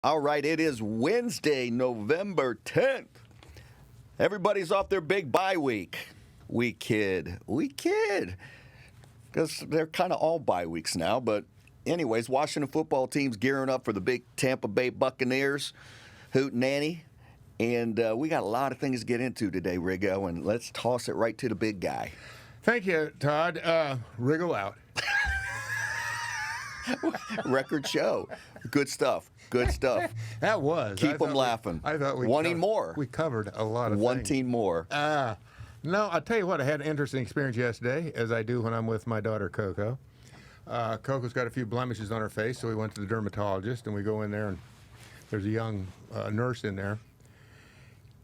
All right, it is Wednesday, November 10th. Everybody's off their big bye week. We kid. Because they're kind of all bye weeks now. But anyways, Washington football team's gearing up for the big Tampa Bay Buccaneers, Hoot Nanny. And we got a lot of things to get into today, Riggo, and let's toss it right to the big guy. Thank you, Todd. Riggo out. Record show. Good stuff. That was. Keep them laughing. I thought we wanting more. We covered a lot of things. Wanting more. No, I'll tell you what. I had an interesting experience yesterday, as I do when I'm with my daughter, Coco. Coco's got a few blemishes on her face, so we went to the dermatologist, and we go in there, and there's a young nurse in there.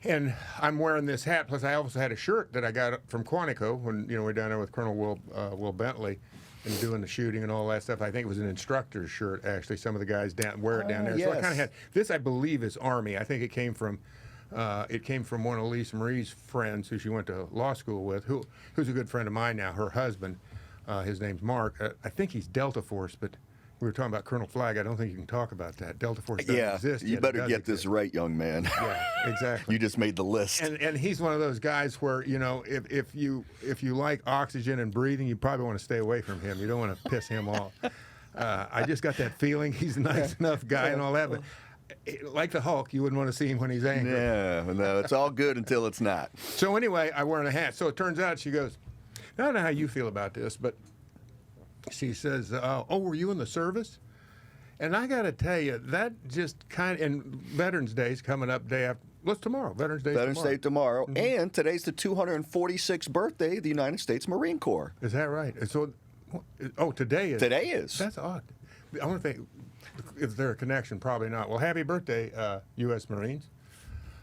And I'm wearing this hat, plus I also had a shirt that I got from Quantico when we were down there with Colonel Will Bentley and doing the shooting and all that stuff. I think it was an instructor's shirt, actually. Some of the guys wear it down there. Yes. So I kind of had this. I believe is Army. I think it came from one of Lisa Marie's friends who she went to law school with, who's a good friend of mine now. Her husband, his name's Mark. I think he's Delta Force, but we were talking about Colonel Flag. I don't think you can talk about that. Delta Force doesn't exist yet. You better get this right, young man. Yeah, exactly. You just made the list. And he's one of those guys where, if you like oxygen and breathing, you probably want to stay away from him. You don't want to piss him off. I just got that feeling. He's a nice enough guy and all that, but like the Hulk, you wouldn't want to see him when he's angry. Yeah, no, it's all good until it's not. So anyway, I'm wearing a hat. So it turns out, she goes, I don't know how you feel about this, but she says, oh, were you in the service? And I got to tell you, that just kind of, and Veterans Day's coming up day after, what's tomorrow? Veterans Day tomorrow. Mm-hmm. And today's the 246th birthday of the United States Marine Corps. Is that right? So, today is. Today is. That's odd. I want to think, is there a connection? Probably not. Well, happy birthday, U.S. Marines.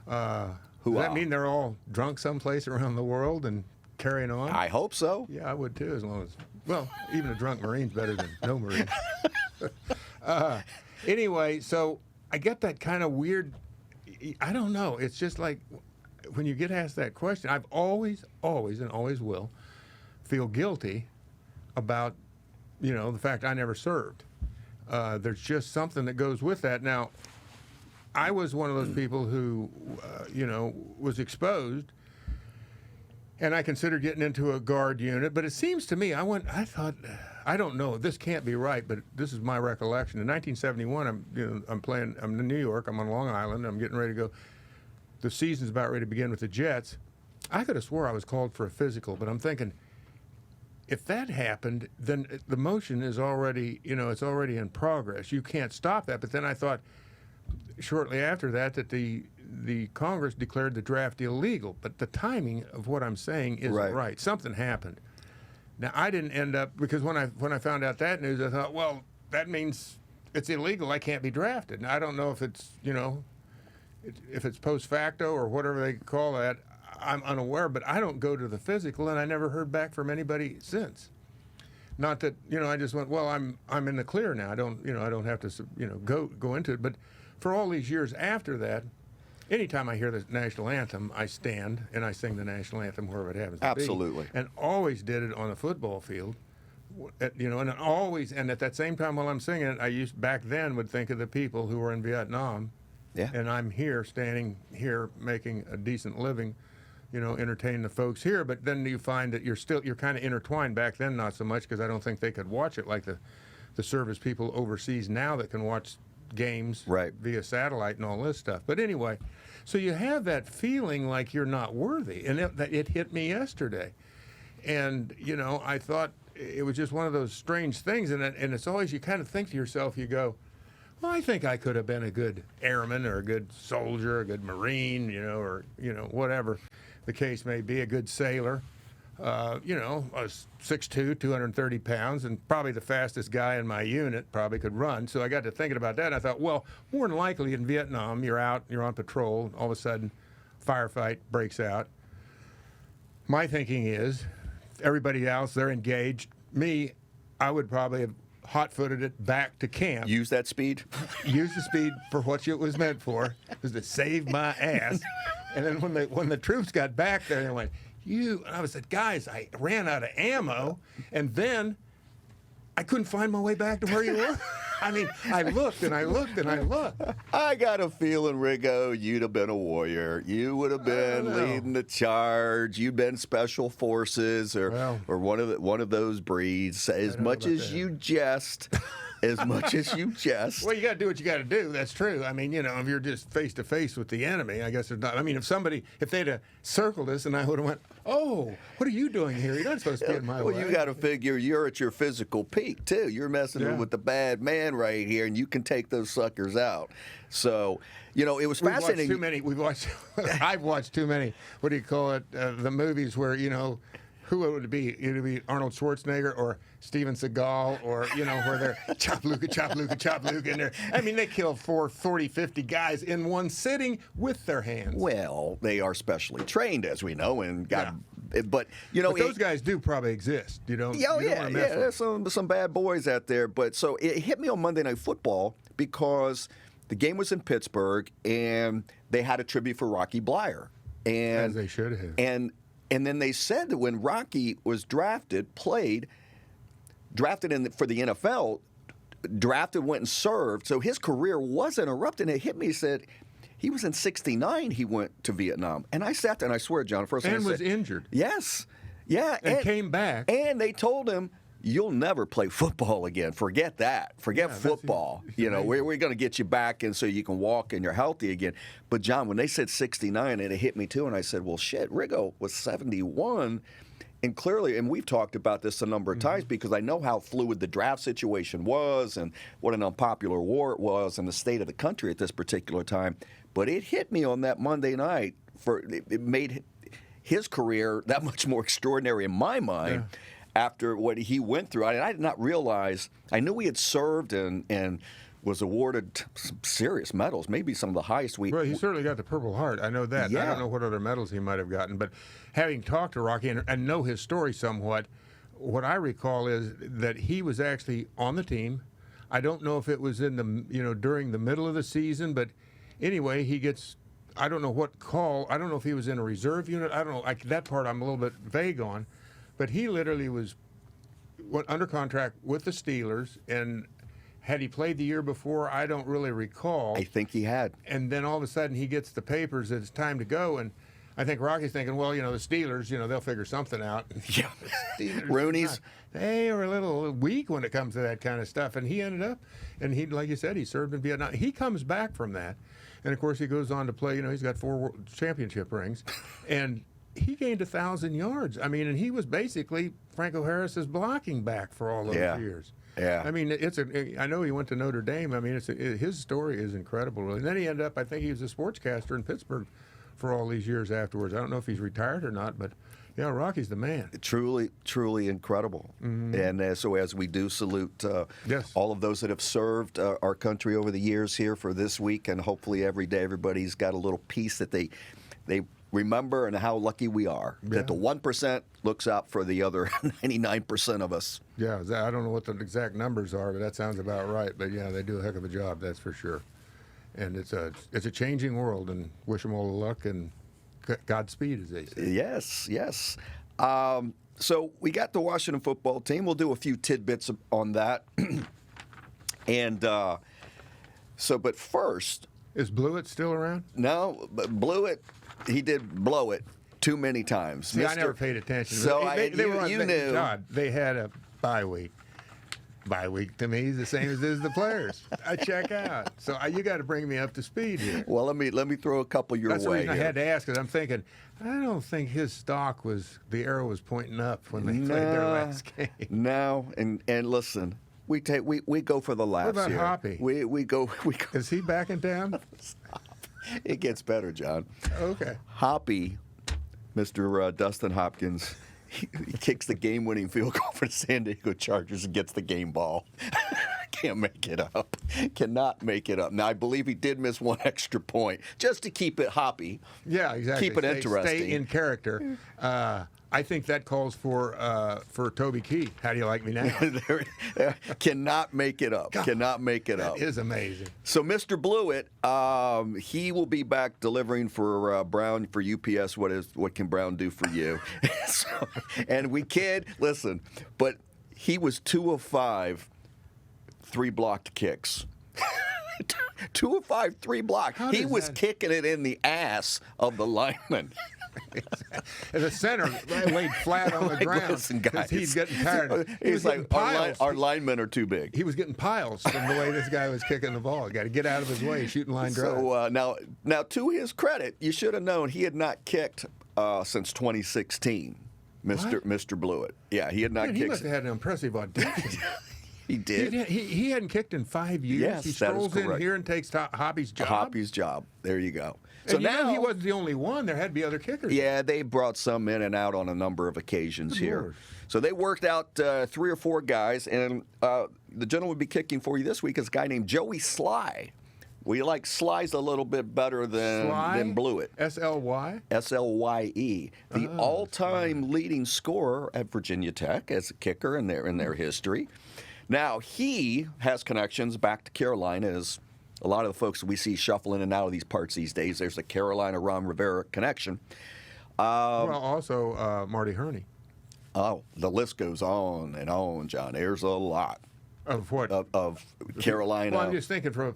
Does that mean they're all drunk someplace around the world and carrying on? I hope so. Yeah, I would too, as long as, even a drunk Marine's better than no Marine. Anyway, so I get that kind of weird, I don't know, it's just like when you get asked that question, I've always, and always will, feel guilty about, the fact I never served. There's just something that goes with that. Now, I was one of those people who, was exposed, and I considered getting into a guard unit, but it seems to me, I thought, I don't know, this can't be right, but this is my recollection. In 1971, I'm in New York, I'm on Long Island, I'm getting ready to go. The season's about ready to begin with the Jets. I could have swore I was called for a physical, but I'm thinking, if that happened, then the motion is already, it's already in progress. You can't stop that. But then I thought, shortly after that the Congress declared the draft illegal. But the timing of what I'm saying isn't right. Something happened. Now, I didn't end up, because when I found out that news, I thought, well, that means it's illegal. I can't be drafted. And I don't know if it's, if it's post facto or whatever they call that. I'm unaware, but I don't go to the physical, and I never heard back from anybody since. Not that, I just went, well, I'm in the clear now. I don't have to, go into it. But for all these years after that, anytime I hear the national anthem, I stand and I sing the national anthem wherever it happens to be. Absolutely. And always did it on the football field, and at that same time while I'm singing it, I back then would think of the people who were in Vietnam. Yeah. And I'm standing here making a decent living, entertaining the folks here. But then you find that you're kind of intertwined. Back then, not so much, because I don't think they could watch it like the service people overseas now that can watch games via satellite and all this stuff. But anyway, so you have that feeling like you're not worthy, and it hit me yesterday. And I thought it was just one of those strange things, and it's always, you kind of think to yourself, you go, well, I think I could have been a good airman or a good soldier, a good Marine, or whatever the case may be, a good sailor. I was 6'2", 230 pounds, and probably the fastest guy in my unit, probably could run. So I got to thinking about that, and I thought, well, more than likely in Vietnam, you're on patrol, and all of a sudden, firefight breaks out. My thinking is, everybody else, they're engaged. Me, I would probably have hot-footed it back to camp. Use that speed? Use the speed for what it was meant for, was to save my ass. And then when the troops got back there, they went, and I said, guys, I ran out of ammo, and then I couldn't find my way back to where you were. I mean, I looked and I looked and I looked. I got a feeling, Riggo, you'd have been a warrior. You would have been leading the charge. You'd been special forces or one of those breeds. As much as you jest. As much as you jest. Well, you got to do what you got to do. That's true. I mean, if you're just face to face with the enemy, I guess there's not. I mean, if they'd have circled us and I would have went, oh, what are you doing here? You're not supposed to be in my way. Well, you got to figure you're at your physical peak too. You're messing with the bad man right here, and you can take those suckers out. So, it was fascinating. I've watched too many. What do you call it? The movies where who would it be? It would be Arnold Schwarzenegger or Steven Seagal or, where they're chop Luka, and they kill 40, 50 guys in one sitting with their hands. Well, they are specially trained, as we know, and but those guys do probably exist. There's some bad boys out there. But so it hit me on Monday Night Football because the game was in Pittsburgh and they had a tribute for Rocky Bleier. And as they should have. And then they said that when Rocky was drafted for the NFL, went and served, so his career was interrupted. And it hit me, he said, he was in 1969, he went to Vietnam. And I sat there, and I swear, John, first thing I said. And was injured. Yes. Yeah. And came back. And they told him, you'll never play football again. Forget that. Forget football. We're going to get you back and so you can walk and you're healthy again. But, John, when they said 69, it hit me too. And I said, well, shit, Riggo was 71. And clearly, and we've talked about this a number of times because I know how fluid the draft situation was and what an unpopular war it was in the state of the country at this particular time. But it hit me on that Monday night. It made his career that much more extraordinary in my mind. Yeah. After what he went through. I did not realize. I knew he had served and was awarded some serious medals, maybe some of the highest we. Well, he certainly got the Purple Heart. I know that. Yeah. I don't know what other medals he might have gotten, but having talked to Rocky and know his story somewhat, what I recall is that he was actually on the team. I don't know if it was in the during the middle of the season, but anyway, he gets. I don't know what call. I don't know if he was in a reserve unit. I don't know. That part I'm a little bit vague on. But he literally went under contract with the Steelers, and had he played the year before, I don't really recall. I think he had. And then all of a sudden he gets the papers that it's time to go, and I think Rocky's thinking, well, the Steelers, they'll figure something out. Yeah. Rooney's. They are a little weak when it comes to that kind of stuff, and he ended up, and he, like you said, he served in Vietnam. He comes back from that, and of course he goes on to play. He's got 4 world championship rings, and he gained 1,000 yards. I mean, and he was basically Franco Harris's blocking back for all those years. Yeah. I mean, I know he went to Notre Dame. I mean, his story is incredible, really. And then he ended up, I think he was a sportscaster in Pittsburgh for all these years afterwards. I don't know if he's retired or not, but yeah, Rocky's the man. Truly, truly incredible. Mm-hmm. And so as we do salute all of those that have served our country over the years here for this week, and hopefully every day everybody's got a little piece that they remember, and how lucky we are that the 1% looks out for the other 99% of us. Yeah, I don't know what the exact numbers are, but that sounds about right. But yeah, they do a heck of a job, that's for sure. And it's a changing world, and wish them all the luck and Godspeed, as they say. Yes, yes. So we got the Washington football team. We'll do a few tidbits on that. And but first, is Blewett still around? No, but Blewett. He did blow it too many times. See, I never paid attention. So they were on, you knew. God, they had a bye week. Bye week to me is the same as the players. I check out. So you got to bring me up to speed here. Well, let me throw a couple your way. That's the reason I had to ask, because I'm thinking, I don't think his stock the arrow was pointing up when they played their last game. No, and listen, we go for the laughs. What about here. Hoppy? We go. Is he back in town? It gets better, John. Okay. Hoppy, Mr. Dustin Hopkins, he kicks the game-winning field goal for the San Diego Chargers and gets the game ball. Can't make it up. Cannot make it up. Now, I believe he did miss one extra point just to keep it hoppy. Yeah, exactly. Keep it interesting. Stay in character. I think that calls for Toby Keith. How do you like me now? Cannot make it up. God, cannot make it up. That is amazing. So Mr. Blewett, he will be back delivering for Brown for UPS. What can Brown do for you? And we kid, listen, but he was 2 of 5 3 blocked kicks. 2 of 5, 3 blocked. He was kicking it in the ass of the lineman. And the center laid flat on the ground. Listen, guys, he's getting tired. He's like, our linemen are too big. He was getting piles from the way this guy was kicking the ball. Got to get out of his way, shooting line drive. So now, to his credit, you should have known he had not kicked since 2016. Mr. Blewett. Yeah, he had not kicked. He must have had an impressive audition. He did. He hadn't kicked in 5 years. Yes, he strolls in here and takes Hoppy's job. Hoppy's job. There you go. So and now he wasn't the only one. There had to be other kickers. Yeah, they brought some in and out on a number of occasions here. So they worked out 3 or 4 guys, and the gentleman would be kicking for you this week is a guy named Joey Sly. We like Sly's a little bit better than Blewett. S-L-Y? S-L-Y-E. The all-time leading scorer at Virginia Tech as a kicker in their history. Now, he has connections back to Carolina, as a lot of the folks that we see shuffling in and out of these parts these days. There's a Carolina-Ron Rivera connection. Also Marty Herney. Oh, the list goes on and on, John. There's a lot. Of what? Of Carolina. Well, I'm just thinking from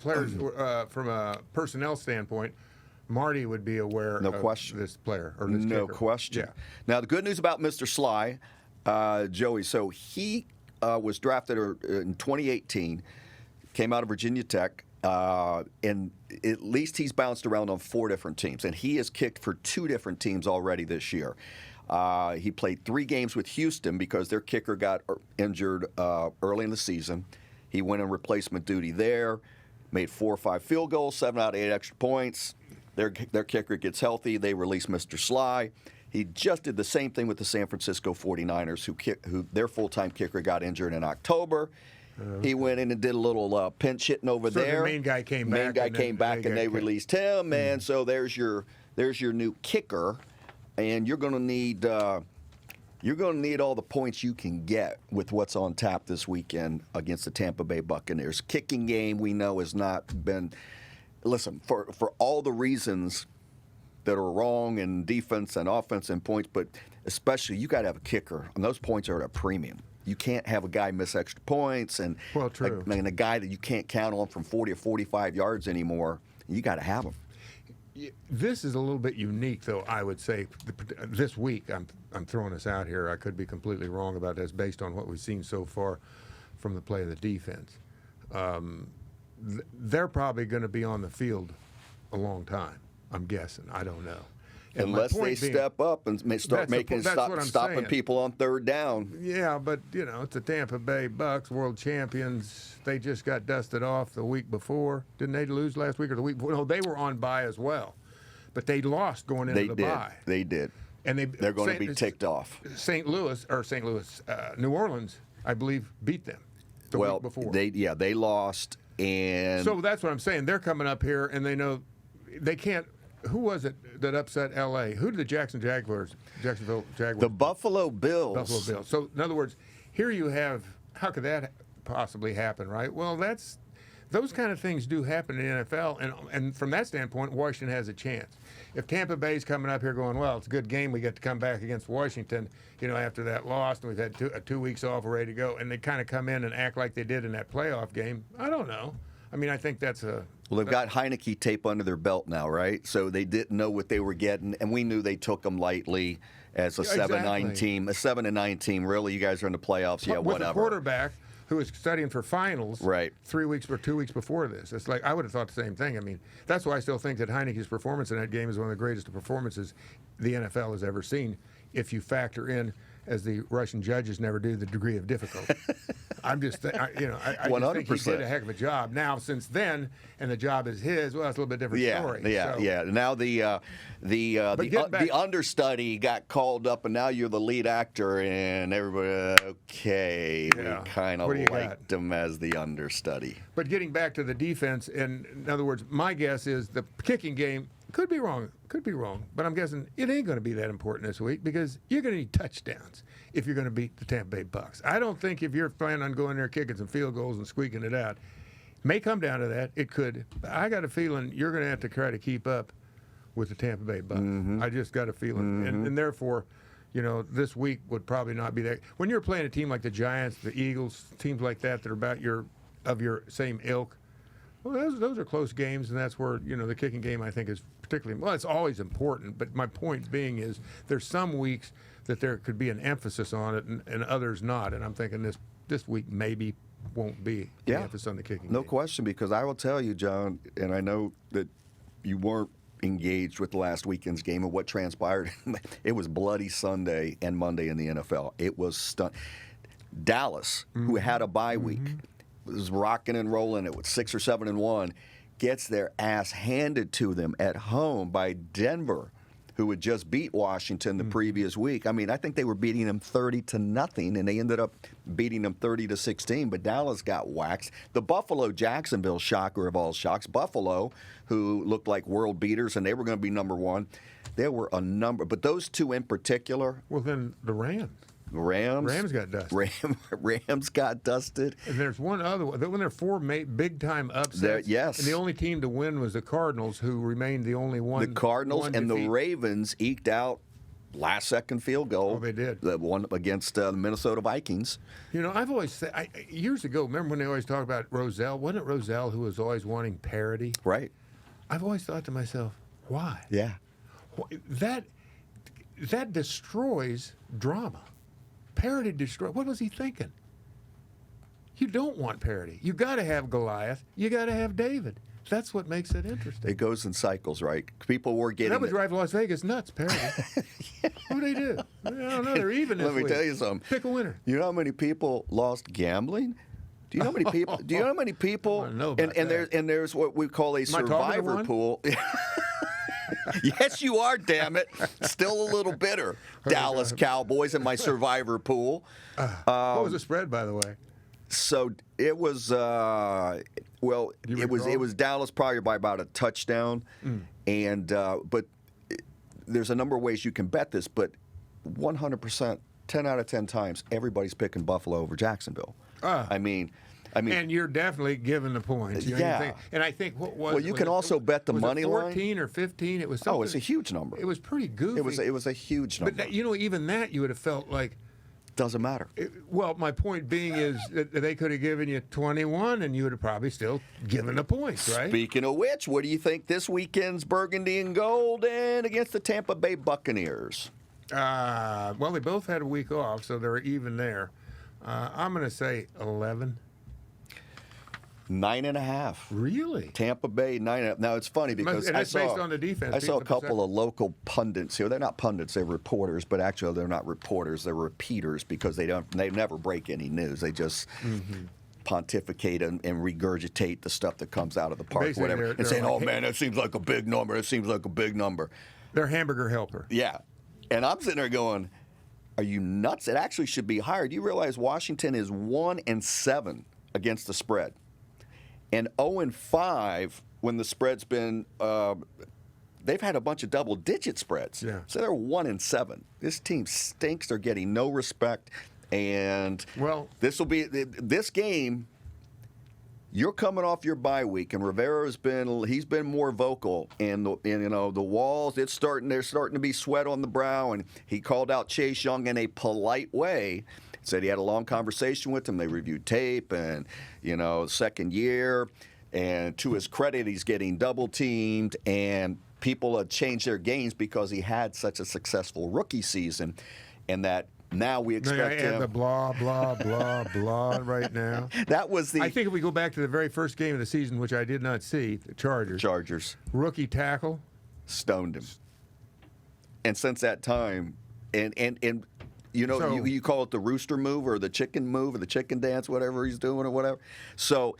a personnel standpoint, Marty would be aware of this player or this No kicker. question. Yeah. Now, the good news about Mr. Sly, Joey, so he was drafted in 2018, came out of Virginia Tech, and at least he's bounced around on 4 different teams, and he has kicked for 2 different teams already this year. He played 3 games with Houston because their kicker got injured early in the season. He went on replacement duty there, made 4 or 5 field goals, 7 out of 8 extra points. Their kicker gets healthy. They release Mr. Sly. He just did the same thing with the San Francisco 49ers, who their full-time kicker got injured in October. He went in and did a little pinch hitting over there. The main guy came back. And they released him. And so there's your new kicker. And you're going to need all the points you can get with what's on tap this weekend against the Tampa Bay Buccaneers. Kicking game we know has not been. Listen, for all the reasons that are wrong in defense and offense and points, but especially you got to have a kicker, and those points are at a premium. You can't have a guy miss extra points and a guy that you can't count on from 40 or 45 yards anymore. You got to have him. This is a little bit unique, though, I would say. This week, I'm throwing this out here. I could be completely wrong about this based on what we've seen so far from the play of the defense. They're probably going to be on the field a long time, I'm guessing. I don't know. And unless they step up and start stopping people on 3rd down. Yeah, but, it's the Tampa Bay Bucks, world champions. They just got dusted off the week before. Didn't they lose last week or the week before? No, they were on bye as well. But they lost going into the bye. They did. And they're going to be ticked off. New Orleans, I believe, beat them the week before. They lost. And so that's what I'm saying. They're coming up here, and they know they can't. Who was it that upset L.A.? Who did the Jacksonville Jaguars? The Buffalo Bills. Buffalo Bills. So, in other words, here you have, how could that possibly happen, right? Well, those kind of things do happen in the NFL, and from that standpoint, Washington has a chance. If Tampa Bay's coming up here going, well, it's a good game, we get to come back against Washington, after that loss, and we've had 2 weeks off, we're ready to go, and they kind of come in and act like they did in that playoff game, I don't know. I mean, I think that's a... Well, they've got Heineke tape under their belt now, right? So they didn't know what they were getting, and we knew they took them lightly as a 7-9 team. A 7-9 team, really? You guys are in the playoffs? Yeah, with whatever. With a quarterback who was studying for finals right. 3 weeks or 2 weeks before this. It's like, I would have thought the same thing. I mean, that's why I still think that Heineke's performance in that game is one of the greatest performances the NFL has ever seen, if you factor in, as the Russian judges never do, the degree of difficulty. I just think he did a heck of a job. Now, since then, and the job is his, well, it's a little bit different story. Yeah. Now the understudy got called up, and now you're the lead actor, and everybody, we kind of liked him as the understudy. But getting back to the defense, in other words, my guess is the kicking game could be wrong, but I'm guessing it ain't going to be that important this week because you're going to need touchdowns if you're going to beat the Tampa Bay Bucks. I don't think if you're planning on going there kicking some field goals and squeaking it out, may come down to that. It could. I got a feeling you're going to have to try to keep up with the Tampa Bay Bucks. Mm-hmm. I just got a feeling. Mm-hmm. And therefore, this week would probably not be that. When you're playing a team like the Giants, the Eagles, teams like that are about your of your same ilk, well, those are close games, and that's where the kicking game I think is particularly well. It's always important, but my point being is there's some weeks that there could be an emphasis on it, and others not. And I'm thinking this week maybe won't be the emphasis on the kicking. No game. question, because I will tell you, John, and I know that you weren't engaged with last weekend's game and what transpired. It was bloody Sunday and Monday in the NFL. It was Dallas, who had a bye week, was rocking and rolling. It was 6 or 7-1, gets their ass handed to them at home by Denver, who had just beat Washington the previous week. I mean, I think they were beating them 30-0, and they ended up beating them 30-16. But Dallas got waxed. The Buffalo-Jacksonville shocker of all shocks, Buffalo, who looked like world beaters, and they were going to be number one. There were a number, but those two in particular. Well, then the Rams. Rams got dusted. Rams got dusted. And there's one other one. When there are four big-time upsets. Yes. And the only team to win was the Cardinals, who remained the only one. The Cardinals and defeat. the Ravens eked out last-second field goal. Oh, they did. The one against the Minnesota Vikings. I've always said, years ago, remember when they always talked about Rozelle? Wasn't it Rozelle who was always wanting parity? Right. I've always thought to myself, why? Yeah. That destroys drama. Parody destroy. What was he thinking? You don't want parody. You got to have Goliath. You got to have David. That's what makes it interesting. It goes in cycles, right? People were getting. That would drive Las Vegas nuts. Parody. What do they do? I don't know. They're even this Let me week. tell you something. Pick a winner. You know how many people lost gambling? Do you know how many people? Do you know how many people? I wanna know about that. There's what we call a Am I talking to survivor one? pool. Yes, you are. Damn it! Still a little bitter. Dallas Cowboys in my survivor pool. What was the spread, by the way? So it was. It was Dallas probably by about a touchdown, and but there's a number of ways you can bet this, but 100%, 10 out of 10 times, everybody's picking Buffalo over Jacksonville. I mean, and you're definitely giving the points. Yeah. And I think what was. Well, you can also bet the money line. 14 or 15. It was. Something, it's a huge number. It was pretty goofy. It was a huge number. But even that you would have felt like. Doesn't matter. Well, my point being is that they could have given you 21, and you would have probably still given the points, right? Speaking of which, what do you think this weekend's Burgundy and Gold and against the Tampa Bay Buccaneers? Well, they both had a week off, so they're even there. I'm going to say 11. 9.5. Really? Tampa Bay 9.5. Now it's funny because and it's based on the defense. I saw a couple of local pundits here. They're not pundits; they're reporters. But actually, they're not reporters; they're repeaters because they never break any news. They just pontificate and regurgitate the stuff that comes out of the park, Basically, whatever, and saying, "Oh man, that seems like a big number. It seems like a big number." They're hamburger helper. Yeah, and I'm sitting there going, "Are you nuts? It actually should be higher." Do you realize Washington is 1-7 against the spread? And 0-5 when the spread's been, they've had a bunch of double-digit spreads. Yeah. So they're 1-7. This team stinks. They're getting no respect. And this game, you're coming off your bye week, and Rivera's he's been more vocal. And the walls, they're starting to be sweat on the brow. And he called out Chase Young in a polite way. Said he had a long conversation with him. They reviewed tape and, second year. And to his credit, he's getting double teamed. And people have changed their games because he had such a successful rookie season. And that now we expect him. The blah, blah, blah, blah right now. That was I think if we go back to the very first game of the season, which I did not see, the Chargers. Rookie tackle. Stoned him. And since that time, you call it the rooster move or the chicken move or the chicken dance, whatever he's doing or whatever. So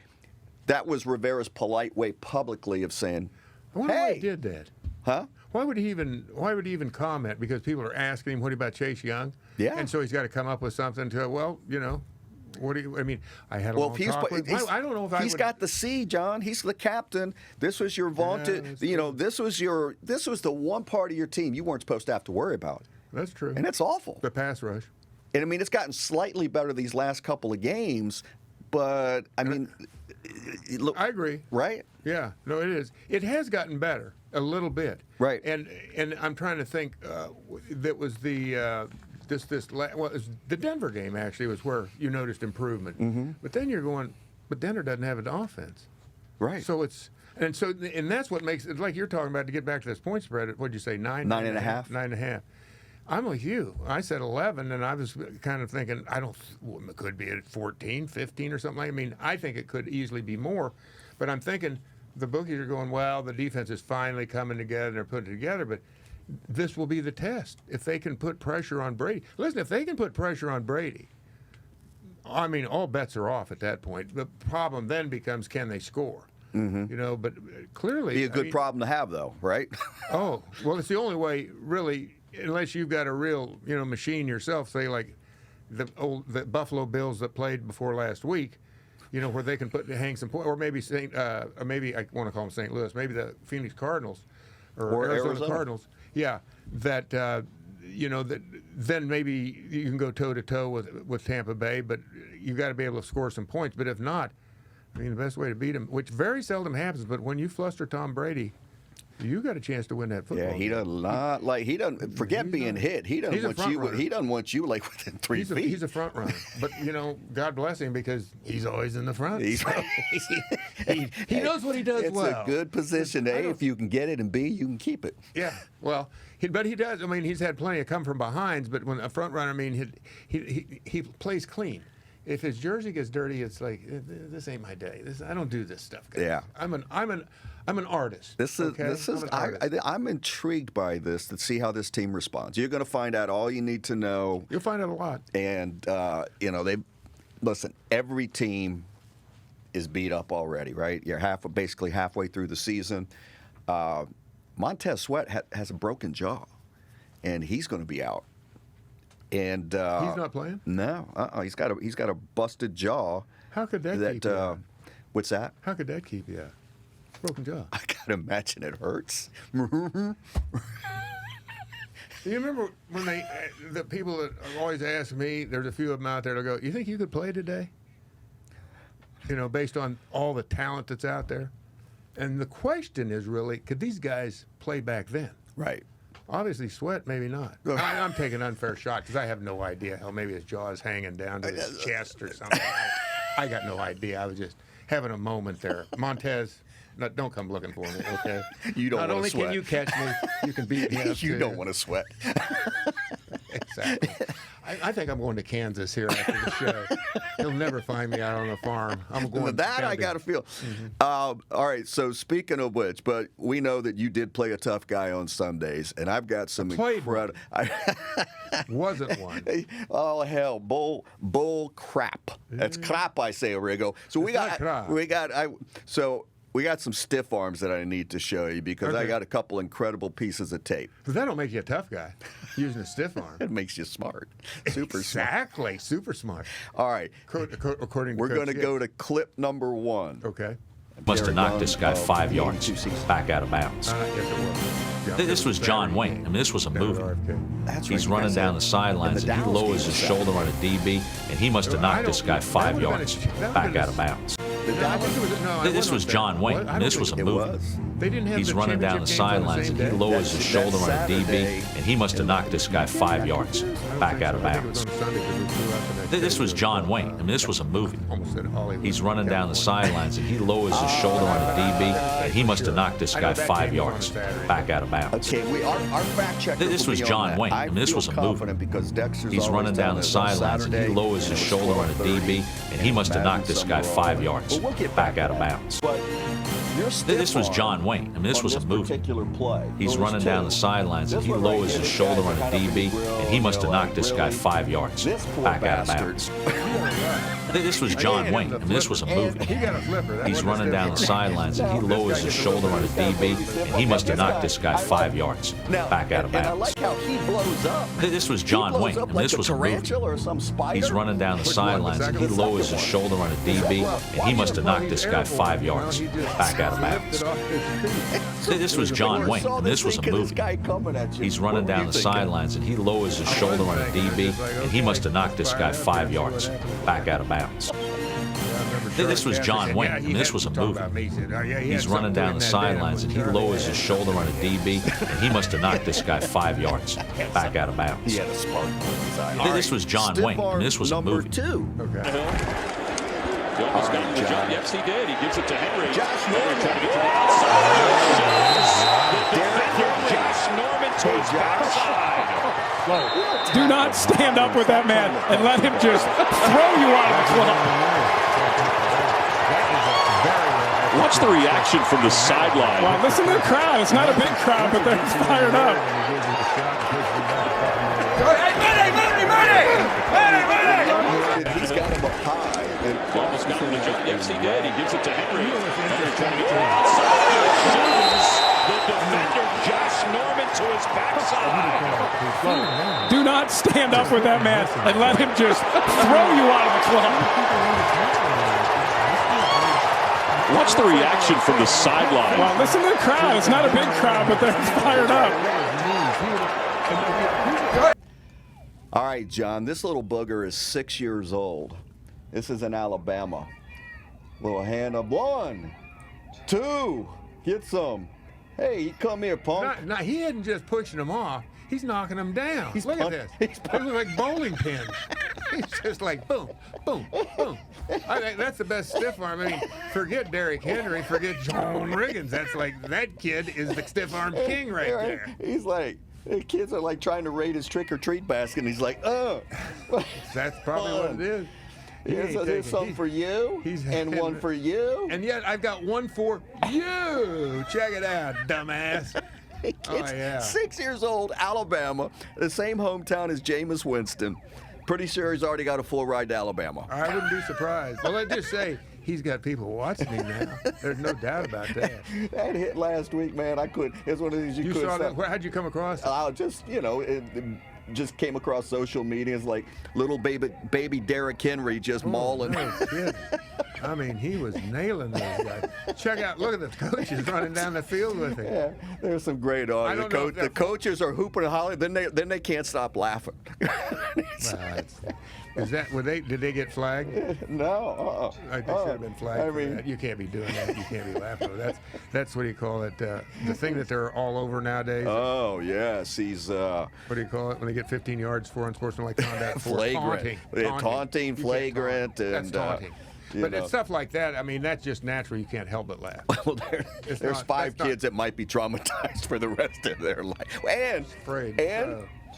that was Rivera's polite way publicly of saying, I wonder why he did that. Huh? Why would he even comment? Because people are asking him, what about Chase Young? Yeah. And so he's got to come up with something to, what do you, I had a long talk with him. I don't know if he's got the C, John. He's the captain. This was your vaunted, this was the one part of your team you weren't supposed to have to worry about. That's true. And it's awful. The pass rush. And it's gotten slightly better these last couple of games, but look, I agree. Right? Yeah. No, it is. It has gotten better a little bit. Right. And I'm trying to think. That was the the Denver game actually was where you noticed improvement. Mm-hmm. But then you're going, but Denver doesn't have an offense. Right. So and that's what makes it, like you're talking about, to get back to this point spread. What'd you say? 9.5. 9.5. I'm with you. I said 11, and I was kind of thinking, it could be at 14, 15 or something. I mean, I think it could easily be more, but I'm thinking the bookies are going, well, the defense is finally coming together and they're putting it together, but this will be the test. If they can put pressure on Brady. Listen, if they can put pressure on Brady, I mean, all bets are off at that point. The problem then becomes, can they score? Mm-hmm. But clearly... Be a good problem to have, though, right? Oh, well, it's the only way, really, unless you've got a real, machine yourself, say like the Buffalo Bills that played before last week, where they can hang some points, or maybe maybe I want to call them St. Louis, maybe the Phoenix Cardinals or Arizona Cardinals. Yeah, that that then maybe you can go toe to toe with Tampa Bay, but you got to be able to score some points. But if not, I mean, the best way to beat him, which very seldom happens, but when you fluster Tom Brady, you got a chance to win that football. Yeah, he does not forget being hit. He doesn't want you like within 3 feet. He's a front runner, but God bless him because he's always in the front. He knows what he does well. It's a good position. A, if you can get it, and B, you can keep it. Yeah, well, but he does. I mean, he's had plenty of come from behinds, but when a front runner, I mean, he plays clean. If his jersey gets dirty, it's like, this ain't my day. I don't do this stuff, guys. Yeah. I'm an artist. I'm intrigued by this to see how this team responds. You're going to find out all you need to know. You'll find out a lot. And every team is beat up already, right? You're basically halfway through the season. Montez Sweat has a broken jaw, and he's going to be out. And he's not playing? No, he's got a busted jaw. How could that keep you out? What's that? How could that keep you out? Broken jaw. I gotta imagine it hurts. Do you remember when the people that always ask me? There's a few of them out there that go, "You think you could play today?" Based on all the talent that's out there. And the question is really, could these guys play back then? Right. Obviously, Sweat, maybe not. I'm taking an unfair shot because I have no idea how maybe his jaw is hanging down to his chest or something. I got no idea. I was just having a moment there. Montez, don't come looking for me, okay? You don't want to sweat. Not only can you catch me, you can beat me up. You don't want to sweat. Exactly. I think I'm going to Kansas here after the show. He'll never find me out on a farm. I'm going that I got to feel. Mm-hmm. All right, so speaking of which, but we know that you did play a tough guy on Sundays, and I've got some incredible. Wasn't one. Oh hell, bull crap. That's crap, I say, Riggo. So we got some stiff arms that I need to show you because I got a couple incredible pieces of tape. But that don't make you a tough guy, using a stiff arm. It makes you smart. Super Exactly. Super smart. All right. According to We're going to go to clip number 1. Okay. Must have knocked this guy 5 yards back out of bounds. Yes, it was. This was John Wayne. I mean, this was a movie. That's He's right. running down the sidelines, and he lowers his shoulder on a DB, and he must have knocked this guy 5 yards back out of bounds. This was John Wayne. And this was a movie. He's running down the sidelines, and he lowers his shoulder on a DB, and he must have knocked this guy 5 yards back out of bounds. This was John Wayne. I mean, this was a movie. He's running down the sidelines, and he lowers his shoulder on a DB, and he must have knocked this guy 5 yards back out of bounds. Okay, our fact checker. This was John Wayne. I mean, this was a movie. He's running down the sidelines, and he lowers his shoulder on a DB, and he must have knocked this guy 5 yards back out of bounds. This was John Wayne. I mean, this was a movie. He's running down the sidelines, and he lowers his shoulder on a DB, and he must have knocked this guy 5 yards back out of bounds. This was John Wayne. I mean, this was a movie. He's running down the sidelines, and he lowers his shoulder on a DB, and he must have knocked this guy 5 yards back out of bounds. This was John Wayne. I mean, this was a movie. He's running down the sidelines, and he lowers his shoulder on a DB, and he must have knocked this guy 5 yards back out of bounds. This was John Wayne. I mean, this was a movie. He's running down the sidelines, and he lowers his shoulder on a DB, and he must have knocked this guy 5 yards back out of bounds. This was John Wayne. I mean, this was a movie. He's running down the sidelines, and he lowers his shoulder on a DB, and he must have knocked this guy 5 yards back out of bounds. This was John Wayne. I mean, this was a movie. Jones got the jump. Yes, he did. He gives it to Henry. Josh Norman trying to get to the outside. The defender, Josh Norman, to his backside. Do not stand up with that man and let him just throw you out of the club. What's the reaction from the sideline? Well, listen to the crowd. It's not a big crowd, but they're fired up. He's got him up high. Almost got him to jump. Yes, he did. He gives it to Henry. Henry trying to get to the outside. The defender, Josh Norman, to his backside. Do not stand up with that man and let him just throw you out of the club. What's the reaction from the sideline? Well, listen to the crowd. It's not a big crowd, but they're fired up. All right, John, this little booger is 6 years old. This is in Alabama. Little hand up. 1, 2, get some. Hey, you come here, punk. No, he isn't just pushing them off. He's knocking them down. Look at this. He's They look like bowling pins. He's just like boom, boom, boom. I think that's the best stiff arm. I mean, forget Derrick Henry, forget John Riggins. That's like, that kid is the stiff arm king right there. He's like, the kids are like trying to raid his trick-or-treat basket, and he's like, That's probably what it is. Here's something for you, and one for you. And yet I've got one for you. Check it out, dumbass. Kid's 6 years old, Alabama, the same hometown as Jameis Winston. Pretty sure he's already got a full ride to Alabama. I wouldn't be surprised. Well, let's just say he's got people watching him now. There's no doubt about that. That hit last week, man. I couldn't. It's one of these you couldn't. Saw that? How'd you come across it? I just, it just came across social media. It's like little baby Derrick Henry just mauling. No kidding. I mean, he was nailing those guys. Check out, look at the coaches running down the field with him. Yeah, there's some great audio. The coaches are hooping and hollering, then they can't stop laughing. Did they get flagged? No. They should have been flagged for that. You can't be doing that. You can't be laughing. That's what do you call it? The thing that they're all over nowadays. Oh yes, he's. What do you call it when they get 15 yards for unsportsmanlike conduct? Flagrant. Taunting, flagrant, and that's taunting. But it's stuff like that. I mean, that's just natural. You can't help but laugh. Well, there's 5 kids that might be traumatized for the rest of their life. And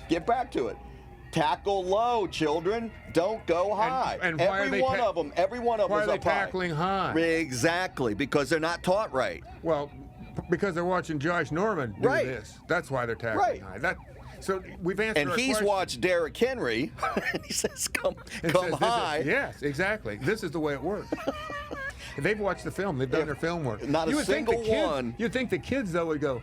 get back to it. Tackle low, children. Don't go high. And why every one of them why are they is up tackling high? Exactly, because they're not taught right. Well, because they're watching Josh Norman do this. That's why they're tackling high. So we've answered and he's watched Derrick Henry, and he says, come high. Yes, exactly. This is the way it works. They've watched the film. They've done their film work. Not a single one. You'd think the kids, though, would go,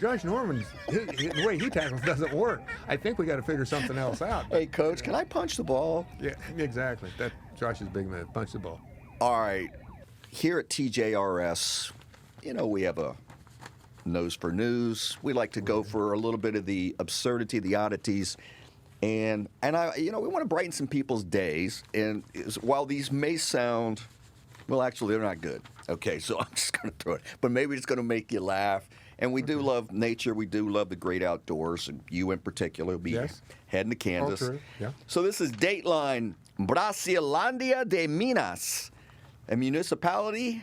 Josh Norman's, the way he tackles doesn't work. I think we got to figure something else out. Hey, Coach, can I punch the ball? Yeah, exactly. Josh is big man. Punch the ball. All right. Here at TJRS, we have a nose for news. We like to go for a little bit of the absurdity, the oddities, and we want to brighten some people's days. And while these may sound, well, actually, they're not good. Okay, so I'm just going to throw it. But maybe it's going to make you laugh. And we do love nature. We do love the great outdoors, and you in particular will be heading to Kansas. True. Yeah. So this is Dateline, Brasilândia de Minas, a municipality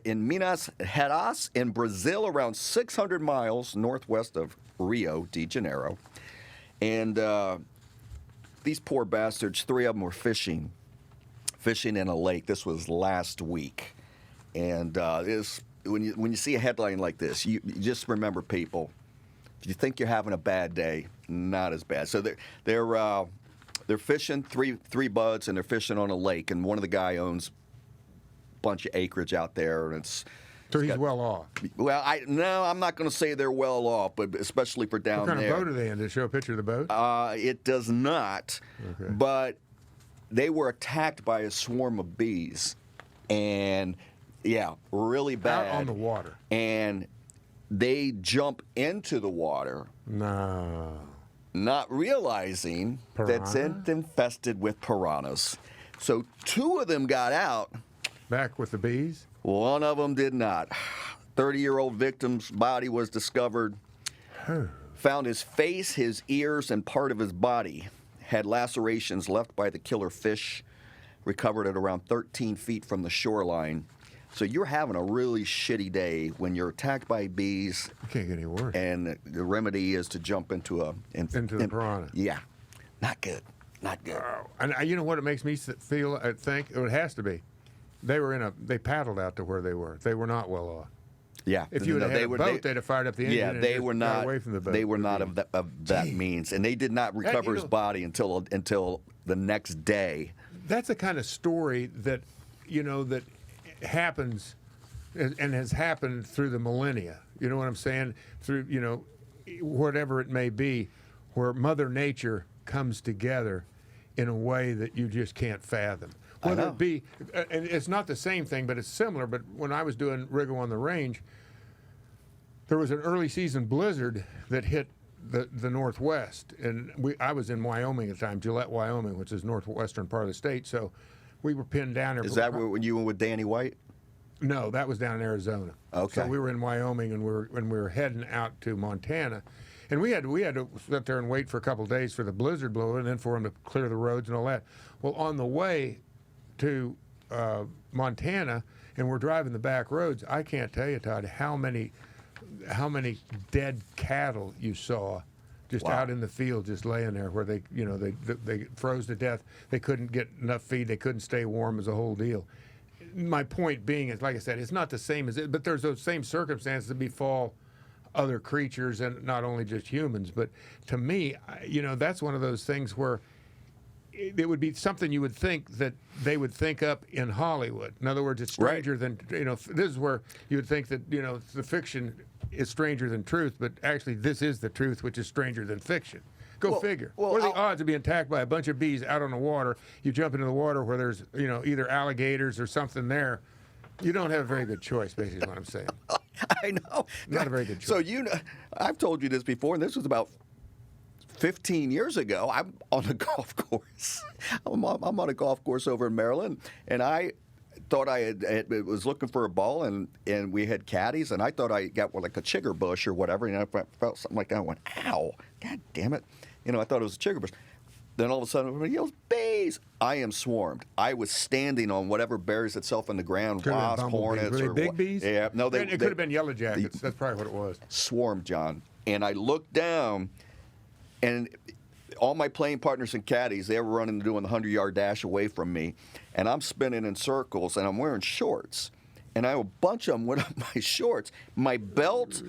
in Minas Gerais in Brazil, around 600 miles northwest of Rio de Janeiro. And these poor bastards, 3 of them were fishing in a lake. This was last week. And when you see a headline like this, you just remember, people, if you think you're having a bad day, not as bad. So they're fishing, three buds, and they're fishing on a lake, and one of the guy owns bunch of acreage out there, and he's well off. Well, I'm not going to say they're well off, but especially for down there. What kind of boat are they in? Did it show a picture of the boat? It does not. Okay. But they were attacked by a swarm of bees, and really bad. Out on the water. And they jump into the water. No. Not realizing that's infested with piranhas. So 2 of them got out. Back with the bees? One of them did not. 30-year-old victim's body was discovered. Found his face, his ears, and part of his body had lacerations left by the killer fish. recovered at around 13 feet from the shoreline. So you're having a really shitty day when you're attacked by bees. It can't get any worse. And the remedy is to jump into the piranha. Yeah, not good. Not good. And you know what it makes me feel? I think it has to be. They paddled out to where they were. They were not well off. Yeah. If you had a boat, they'd have fired up the engine. Yeah, and they just were got not away from the boat. They were not of that means, and they did not recover his body until the next day. That's the kind of story that that happens and has happened through the millennia. You know what I'm saying? Through whatever it may be, where Mother Nature comes together in a way that you just can't fathom. Whether it be, and it's not the same thing, but it's similar. But when I was doing Riggo on the range, there was an early season blizzard that hit the Northwest, and I was in Wyoming at the time, Gillette, Wyoming, which is northwestern part of the state. So we were pinned down there. Is that when you were with Danny White? No, that was down in Arizona. Okay. So we were in Wyoming, and we were heading out to Montana, and we had to sit there and wait for a couple of days for the blizzard blow, and then for them to clear the roads and all that. Well, on the way to Montana, and we're driving the back roads, I can't tell you, Todd, how many dead cattle you saw just out in the field, just laying there, where they froze to death. They couldn't get enough feed. They couldn't stay warm. As a whole deal. My point being is, like I said, it's not the same as it, but there's those same circumstances that befall other creatures, and not only just humans. But to me, that's one of those things where it would be something you would think that they would think up in Hollywood. In other words, it's stranger than, this is where you would think that, the fiction is stranger than truth, but actually this is the truth, which is stranger than fiction. Go figure. Well, what are the odds of being attacked by a bunch of bees out on the water? You jump into the water where there's, either alligators or something there. You don't have a very good choice, basically, is what I'm saying. I know. Not a very good choice. So, I've told you this before, and this was about 15 years ago. I'm on a golf course. I'm on a golf course over in Maryland, and I thought I was looking for a ball, and we had caddies, and I thought I got like a chigger bush or whatever, and I felt something like that. I went, ow, God damn it. I thought it was a chigger bush. Then all of a sudden, everybody yells, bees! I am swarmed. I was standing on whatever buries itself in the ground, wasp, hornets. Were they big bees? Yeah, no, it could have been yellow jackets. That's probably what it was. Swarmed, John. And I looked down, and all my playing partners and caddies, they were running and doing the 100-yard dash away from me. And I'm spinning in circles, and I'm wearing shorts. And I have a bunch of them went up my shorts. My belt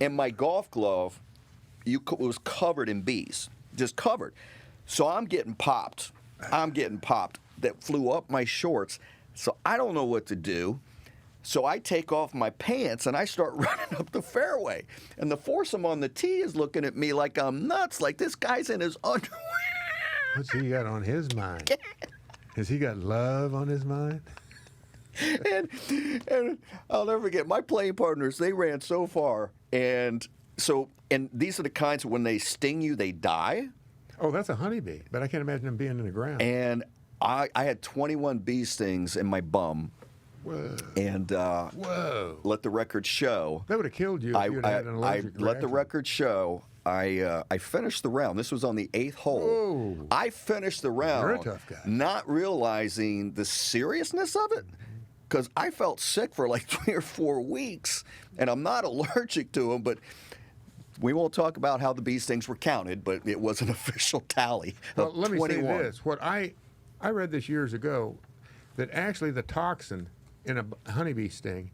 and my golf glove was covered in bees, just covered. So I'm getting popped. That flew up my shorts. So I don't know what to do. So I take off my pants and I start running up the fairway. And the foursome on the tee is looking at me like I'm nuts, like this guy's in his underwear. What's he got on his mind? Has he got love on his mind? And I'll never forget, my playing partners, they ran so far. And these are the kinds of, when they sting you, they die. Oh, that's a honeybee, but I can't imagine them being in the ground. And I had 21 bee stings in my bum. Whoa. And let the record show. That would have killed you if you had an allergic reaction. Let the record show. I finished the round. This was on the 8th hole. Whoa. I finished the round. You're a tough guy. Not realizing the seriousness of it, because I felt sick for like 3 or 4 weeks, and I'm not allergic to them, but we won't talk about how the bee stings were counted, but it was an official tally of 21. Let me say this. What I read this years ago, that actually the toxin in a honeybee sting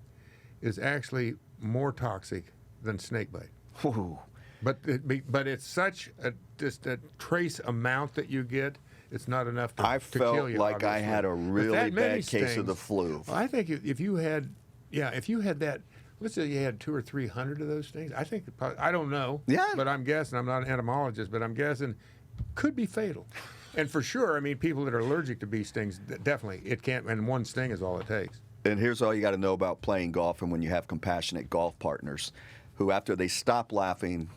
is actually more toxic than snakebite. Ooh. But it's such just a trace amount that you get. It's not enough to kill you. I felt like obviously. I had a really bad case of the stings, flu. Well, I think if you had that, let's say you had 200 or 300 of those things. I think I don't know. Yeah. But I'm guessing. I'm not an entomologist, but I'm guessing could be fatal. And for sure, I mean, people that are allergic to bee stings, definitely it can't. And one sting is all it takes. And here's all you got to know about playing golf and when you have compassionate golf partners who, after they stop laughing,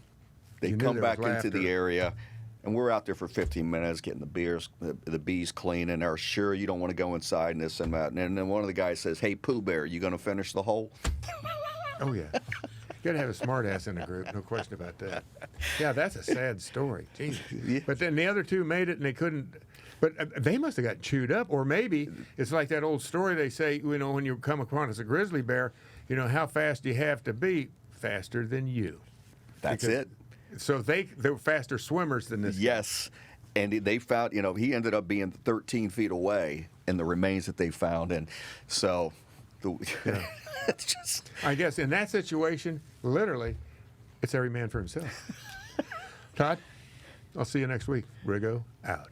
they come back into the area. And we're out there for 15 minutes getting the bees clean, and they're sure you don't want to go inside and this and that. And then one of the guys says, "Hey, Pooh Bear, you going to finish the hole?" Oh, yeah. got to have a smart ass in the group, no question about that. Yeah, that's a sad story. Jesus. Yeah. But then the other two made it, and they couldn't. But they must have got chewed up, or maybe it's like that old story they say, when you come across a grizzly bear, how fast do you have to be? Faster than you. That's it. So they're faster swimmers than this. Yes. And they found, he ended up being 13 feet away in the remains that they found. And so it's just. I guess in that situation, literally, it's every man for himself. Todd, I'll see you next week. Riggo out.